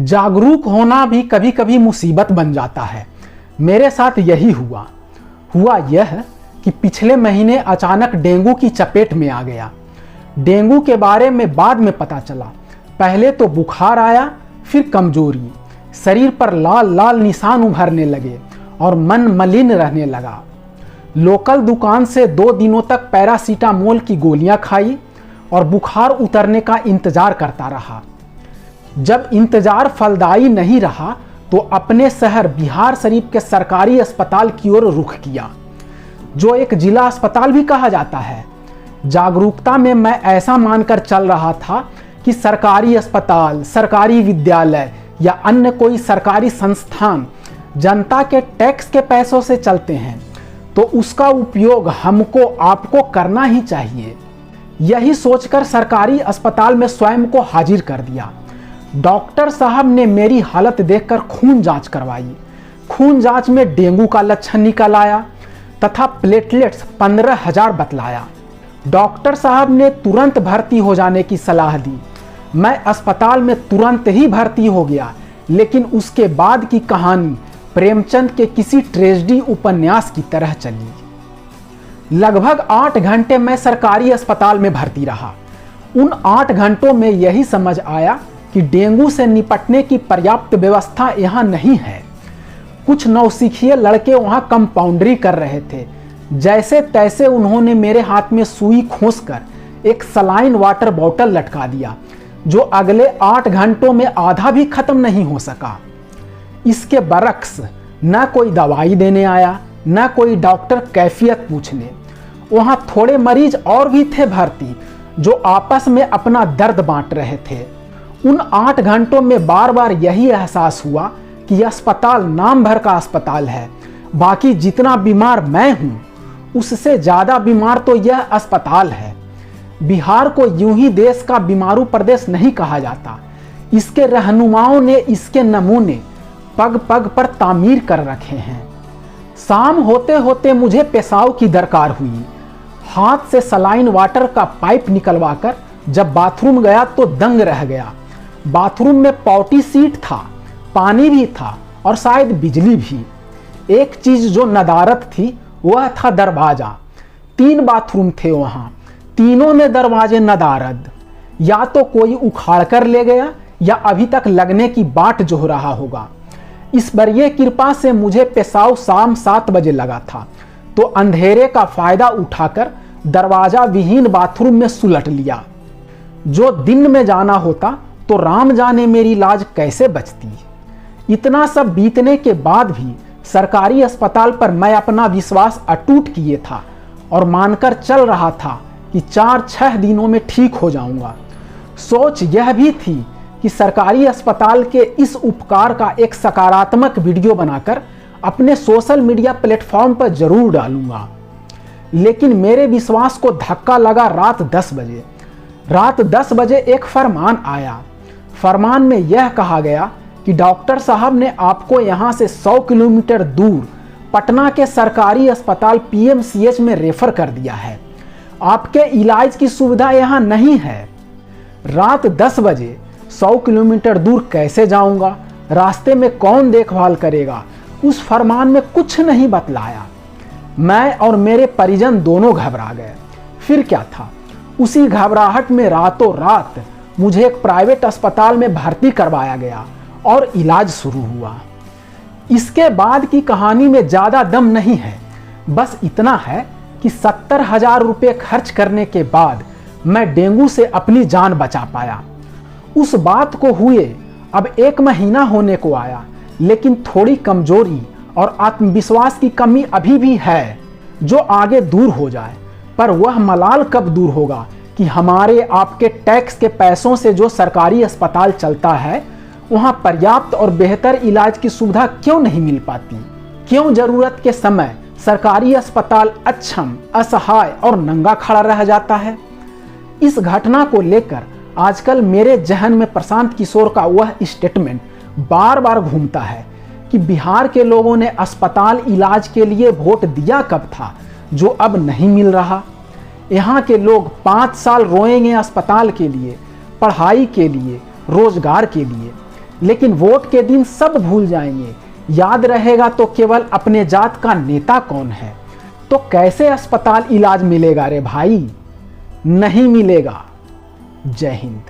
जागरूक होना भी कभी कभी मुसीबत बन जाता है। मेरे साथ यही हुआ यह कि पिछले महीने अचानक डेंगू की चपेट में आ गया। डेंगू के बारे में बाद में पता चला। पहले तो बुखार आया, फिर कमजोरी, शरीर पर लाल लाल निशान उभरने लगे और मन मलिन रहने लगा। लोकल दुकान से 2 दिनों तक पैरासीटामोल की गोलियां खाई और बुखार उतरने का इंतजार करता रहा। जब इंतजार फलदायी नहीं रहा तो अपने शहर बिहार शरीफ के सरकारी अस्पताल की ओर रुख किया, जो एक जिला अस्पताल भी कहा जाता है। जागरूकता में मैं ऐसा मानकर चल रहा था कि सरकारी अस्पताल, सरकारी विद्यालय या अन्य कोई सरकारी संस्थान जनता के टैक्स के पैसों से चलते हैं, तो उसका उपयोग हमको आपको करना ही चाहिए। यही सोचकर सरकारी अस्पताल में स्वयं को हाजिर कर दिया। डॉक्टर साहब ने मेरी हालत देखकर खून जांच करवाई। खून जांच में डेंगू का लक्षण निकल आया तथा प्लेटलेट्स 15,000 बतलाया। डॉक्टर साहब ने तुरंत भर्ती हो जाने की सलाह दी। मैं अस्पताल में तुरंत ही भर्ती हो गया, लेकिन उसके बाद की कहानी प्रेमचंद के किसी ट्रेजेडी उपन्यास की तरह चली। लगभग 8 घंटे मैं सरकारी अस्पताल में भर्ती रहा। उन 8 घंटों में यही समझ आया कि डेंगू से निपटने की पर्याप्त व्यवस्था यहाँ नहीं है। कुछ नौसिखिए लड़के वहाँ कंपाउंडरी कर रहे थे। जैसे तैसे उन्होंने मेरे हाथ में सुई खोसकर एक सलाइन वाटर बॉटल लटका दिया, जो अगले 8 घंटों में आधा भी खत्म नहीं हो सका। इसके बरक्स न कोई दवाई देने आया, न कोई डॉक्टर कैफियत पूछने। वहाँ थोड़े मरीज और भी थे भर्ती, जो आपस में अपना दर्द बांट रहे थे। उन 8 घंटों में बार बार यही एहसास हुआ कि यह अस्पताल नाम भर का अस्पताल है। बाकी जितना बीमार मैं हूँ, उससे ज़्यादा बीमार तो यह अस्पताल है। बिहार को यूं ही देश का बीमारू प्रदेश नहीं कहा जाता। इसके रहनुमाओं ने इसके नमूने पग पग पर तामीर कर रखे हैं। शाम होते होते मुझे पेशाब की दरकार हुई। हाथ से सलाइन वाटर का पाइप निकलवाकर जब बाथरूम गया तो दंग रह गया। बाथरूम में पॉटी सीट था, पानी भी था और शायद बिजली भी। एक चीज जो नदारत थी वह था दरवाजा। 3 बाथरूम थे वहां, तीनों में दरवाजे नदारद। या तो कोई उखाड़ कर ले गया या अभी तक लगने की बाट जोह रहा होगा। इस बरिये कृपा से मुझे पेशाब शाम 7 बजे लगा था, तो अंधेरे का फायदा उठाकर दरवाजा विहीन बाथरूम में सुलट लिया। जो दिन में जाना होता तो राम जाने मेरी लाज कैसे बचती। इतना सब बीतने के बाद भी सरकारी अस्पताल पर मैं अपना विश्वास अटूट किए था और मानकर चल रहा था कि 4-6 दिनों में ठीक हो जाऊंगा। सोच यह भी थी कि सरकारी अस्पताल के इस उपकार का एक सकारात्मक वीडियो बनाकर अपने सोशल मीडिया प्लेटफॉर्म पर जरूर डालूंगा। लेकिन मेरे विश्वास को धक्का लगा रात 10 बजे। रात 10 बजे एक फरमान आया। फरमान में यह कहा गया कि डॉक्टर साहब ने आपको यहाँ से 100 किलोमीटर दूर पटना के सरकारी अस्पताल PMCH में रेफर कर दिया है। आपके इलाज की सुविधा यहाँ नहीं है। रात 10 बजे 100 किलोमीटर दूर कैसे जाऊंगा? रास्ते में कौन देखभाल करेगा? उस फरमान में कुछ नहीं बतलाया। मैं और मेरे परिजन दोनों घबरा गए। फिर क्या था, उसी घबराहट में रातों रात मुझे एक प्राइवेट अस्पताल में भर्ती करवाया गया और इलाज शुरू हुआ। इसके बाद की कहानी में ज़्यादा दम नहीं है। बस इतना है कि 70,000 रुपये खर्च करने के बाद मैं डेंगू से अपनी जान बचा पाया। उस बात को हुए अब 1 महीना होने को आया, लेकिन थोड़ी कमजोरी और आत्मविश्वास की कमी अभी भी है, जो आगे दूर हो जाए। पर वह मलाल कब दूर होगा कि हमारे आपके टैक्स के पैसों से जो सरकारी अस्पताल चलता है, वहां पर्याप्त और बेहतर इलाज की सुविधा क्यों नहीं मिल पाती? क्यों जरूरत के समय सरकारी अस्पताल अक्षम, असहाय और नंगा खड़ा रह जाता है? इस घटना को लेकर आजकल मेरे जहन में प्रशांत किशोर का वह स्टेटमेंट बार बार घूमता है कि बिहार के लोगों ने अस्पताल इलाज के लिए वोट दिया कब था, जो अब नहीं मिल रहा। यहाँ के लोग 5 साल रोएंगे अस्पताल के लिए, पढ़ाई के लिए, रोजगार के लिए, लेकिन वोट के दिन सब भूल जाएंगे। याद रहेगा तो केवल अपने जात का नेता कौन है। तो कैसे अस्पताल इलाज मिलेगा रे भाई? नहीं मिलेगा। जय हिंद।